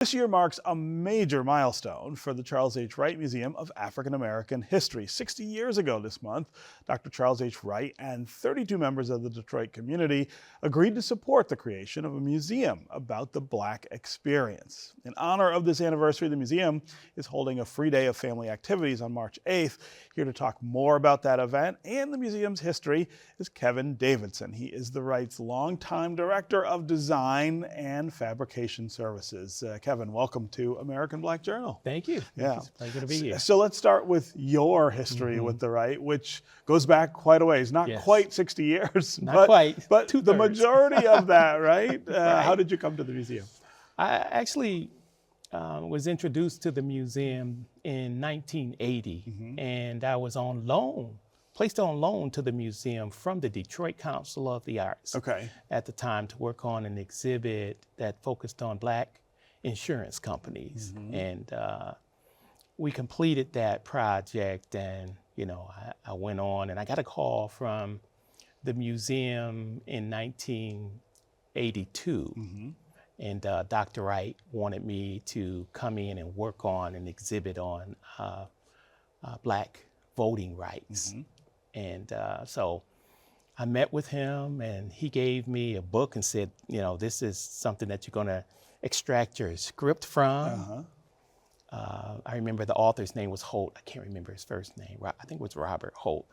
This year marks a major milestone for the Charles H. Wright Museum of African American History. 60 years ago this month, Dr. Charles H. Wright and 32 members of the Detroit community agreed to support the creation of a museum about the Black experience. In honor of this anniversary, the museum is holding a free day of family activities on March 8th. Here to talk more about that event and the museum's history is Kevin Davidson. He is the Wright's longtime director of design and fabrication services. Kevin, welcome to American Black Journal. Thank you. Yeah. It's a pleasure to be here. So let's start with your history with the Wright, which goes back quite a ways. Not quite 60 years, Not quite. But Two-thirds. The majority of that, right? How did you come to the museum? I actually was introduced to the museum in 1980, and I was on loan, placed on loan to the museum from the Detroit Council of the Arts at the time to work on an exhibit that focused on Black insurance companies. And we completed that project, and I went on, and I got a call from the museum in 1982, and Dr. Wright wanted me to come in and work on an exhibit on Black voting rights. And so I met with him, and he gave me a book and said, this is something that you're gonna extract your script from. I remember the author's name was Holt. I can't remember his first name. I think it was Robert Holt.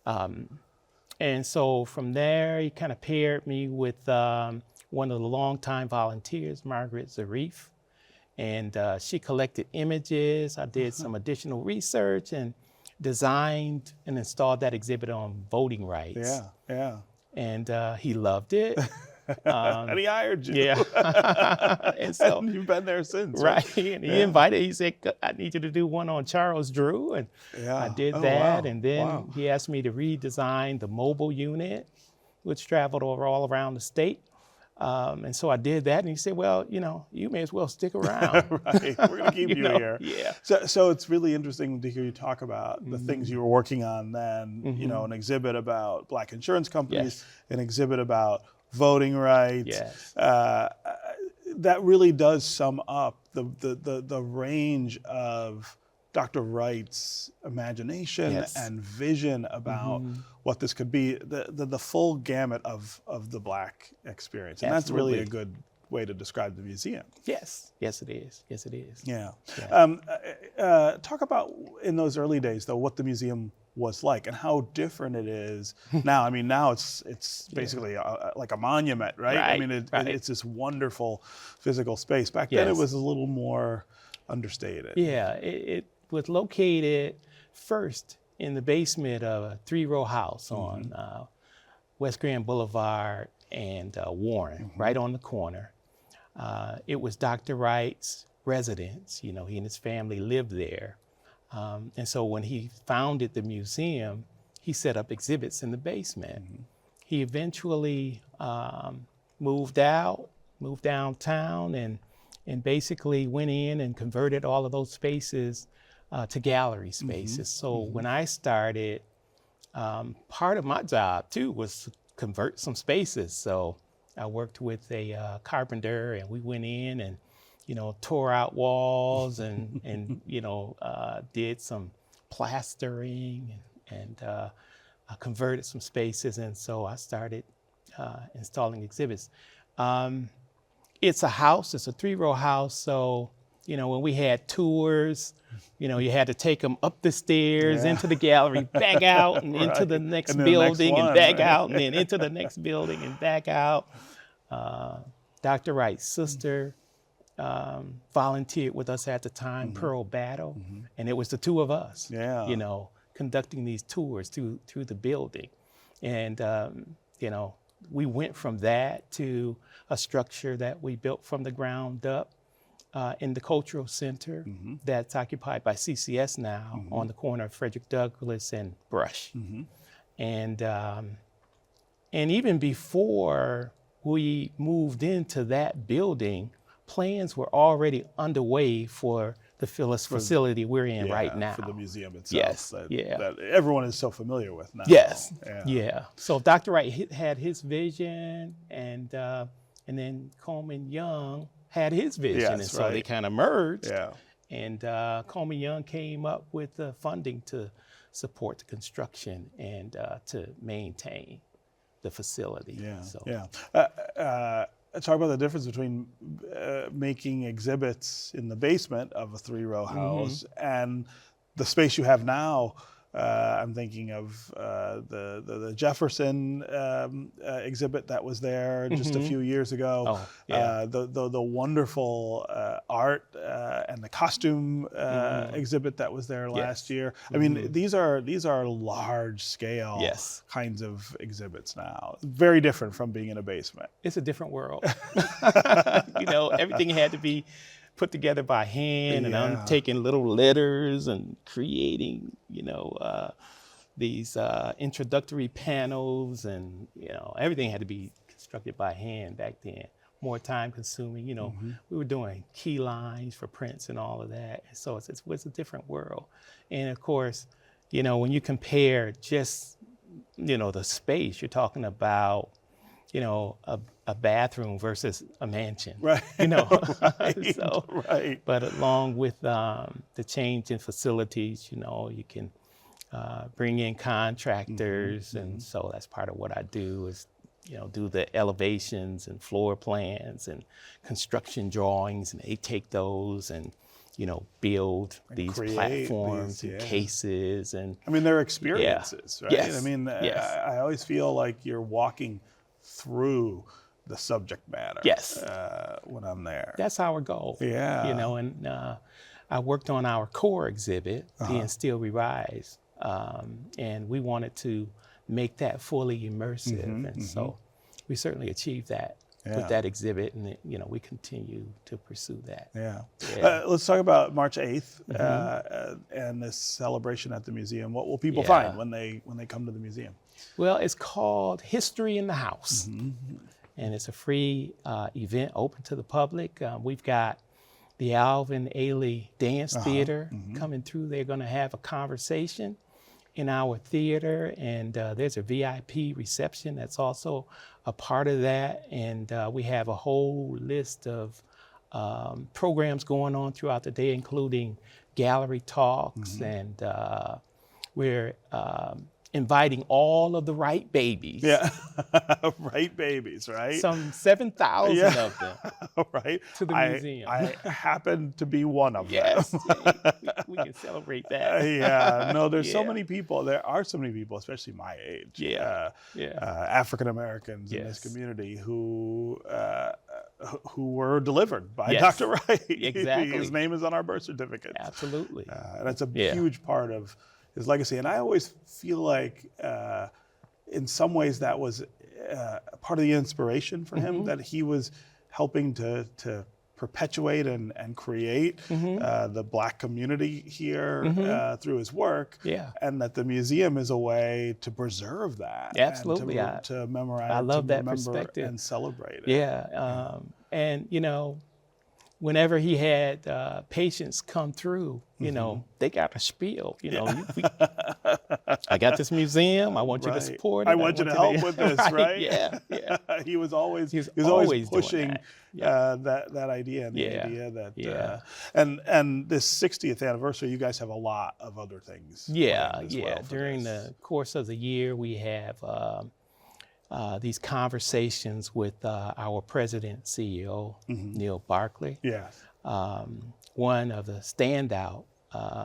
And so from there, he kind of paired me with one of the longtime volunteers, Margaret Zarif. And she collected images. I did some additional research and designed and installed that exhibit on voting rights. And he loved it. And he hired you. Yeah. And so and you've been there since. Right. And he invited, he said, I need you to do one on Charles Drew. And I did that. Wow. And then he asked me to redesign the mobile unit, which traveled all around the state. And so I did that. And he said, well, you may as well stick around. Right. We're going to keep you here. Yeah. So it's really interesting to hear you talk about the things you were working on then, an exhibit about Black insurance companies, an exhibit about voting rights. That really does sum up the range of Dr. Wright's imagination and vision about what this could be, the full gamut of the Black experience. And that's really a good way to describe the museum. Yes, it is. Yeah. Talk about, in those early days, though, what the museum was like and how different it is now. I mean, now it's basically like a monument, right? I mean, it's this wonderful physical space. Back then, it was a little more understated. Yeah, it was located first in the basement of a 3-row house on West Grand Boulevard and Warren, right on the corner. It was Dr. Wright's residence. He and his family lived there. And so when he founded the museum, he set up exhibits in the basement. He eventually moved downtown and basically went in and converted all of those spaces to gallery spaces. So when I started, part of my job too was to convert some spaces. So I worked with a carpenter, and we went in and tore out walls and did some plastering and converted some spaces. And so I started installing exhibits. It's a house, it's a 3-row house. So, when we had tours, you had to take them up the stairs, into the gallery, back out and into the next building and back out, and then into the next building and back out. Dr. Wright's sister volunteered with us at the time, Pearl Battle, and it was the two of us, conducting these tours through the building. And, we went from that to a structure that we built from the ground up in the Cultural Center that's occupied by CCS now on the corner of Frederick Douglass and Brush. And even before we moved into that building, plans were already underway for the facility we're in right now. For the museum itself. Yes, that everyone is so familiar with now. Yes, So Dr. Wright had his vision, and then Coleman Young had his vision, and so they kind of merged. Yeah. And Coleman Young came up with the funding to support the construction and to maintain the facility. Yeah. So. Yeah. Talk about the difference between making exhibits in the basement of a 3-row house and the space you have now. I'm thinking of the Jefferson exhibit that was there just a few years ago. Oh, yeah. The wonderful art and the costume exhibit that was there last year. I mean, these are large scale kinds of exhibits now. Very different from being in a basement. It's a different world. Everything had to be put together by hand, and I'm taking little letters and creating, these introductory panels, and everything had to be constructed by hand back then. More time consuming. We were doing key lines for prints and all of that. And so it was a different world. And of course, when you compare just the space, you're talking about a bathroom versus a mansion, right? Right. But along with the change in facilities, you can bring in contractors, and so that's part of what I do is, do the elevations and floor plans and construction drawings, and they take those and build these platforms and cases, and I mean, they're experiences, right? Yes. I mean, I always feel like you're walking through the subject matter. Yes. When I'm there. That's our goal. Yeah. And I worked on our core exhibit, Being Still We Rise, and we wanted to make that fully immersive, and so we certainly achieved that with that exhibit, and we continue to pursue that. Yeah. Let's talk about March 8th and this celebration at the museum. What will people find when they come to the museum? Well, it's called History in the House, and it's a free event open to the public. We've got the Alvin Ailey Dance Theater coming through. They're going to have a conversation in our theater, and there's a VIP reception that's also a part of that. And we have a whole list of programs going on throughout the day, including gallery talks, and we're inviting all of the Wright babies. Yeah, Wright babies, right? Some 7,000 of them, right? To the museum. I happen to be one of them. we can celebrate that. There's so many people. There are so many people, especially my age, African Americans in this community who were delivered by Dr. Wright. Exactly. His name is on our birth certificate. Absolutely. And that's a huge part of his legacy. And I always feel like in some ways that was part of the inspiration for him, that he was helping to perpetuate and create the Black community here through his work, and that the museum is a way to preserve that. Absolutely. And to memorize, I love that remember perspective. and celebrate it. Yeah. And, whenever he had patients come through, they got a spiel. I got this museum. I want you to support it. I want you to help with this, right? Yeah. He was always pushing that idea, and the idea that and this 60th anniversary, you guys have a lot of other things. During the course of the year, we have these conversations with our president, CEO, Neil Barkley. Yes. One of the standout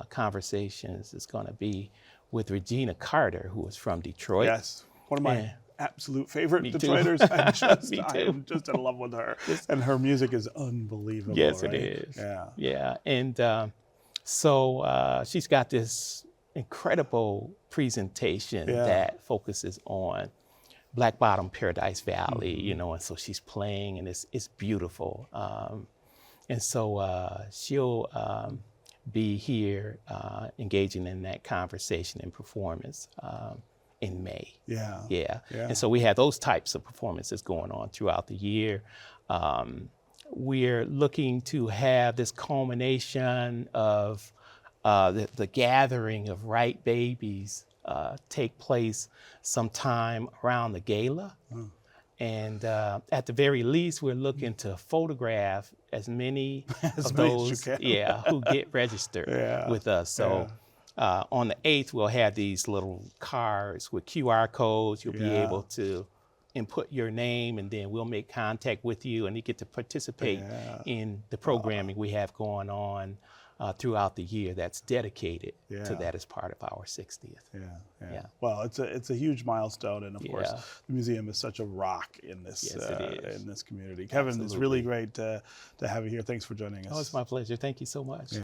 conversations is going to be with Regina Carter, who is from Detroit. Yes, one of my absolute favorite Detroiters. I'm just in love with her, and her music is unbelievable. Yes, right? it is. Yeah. And so she's got this incredible presentation that focuses on Black Bottom Paradise Valley, and so she's playing, and it's beautiful. And so she'll be here engaging in that conversation and performance in May. Yeah. And so we have those types of performances going on throughout the year. We're looking to have this culmination of the gathering of Wright babies take place sometime around the gala. And at the very least, we're looking to photograph as many As of many as you those can. who get registered with us. So on the 8th, we'll have these little cards with QR codes. You'll be able to input your name, and then we'll make contact with you, and you get to participate in the programming we have going on throughout the year that's dedicated to that as part of our 60th. Well, it's a huge milestone, and of course, the museum is such a rock in this in this community. Kevin, it's really great to have you here. Thanks for joining us. Oh, it's my pleasure. Thank you so much.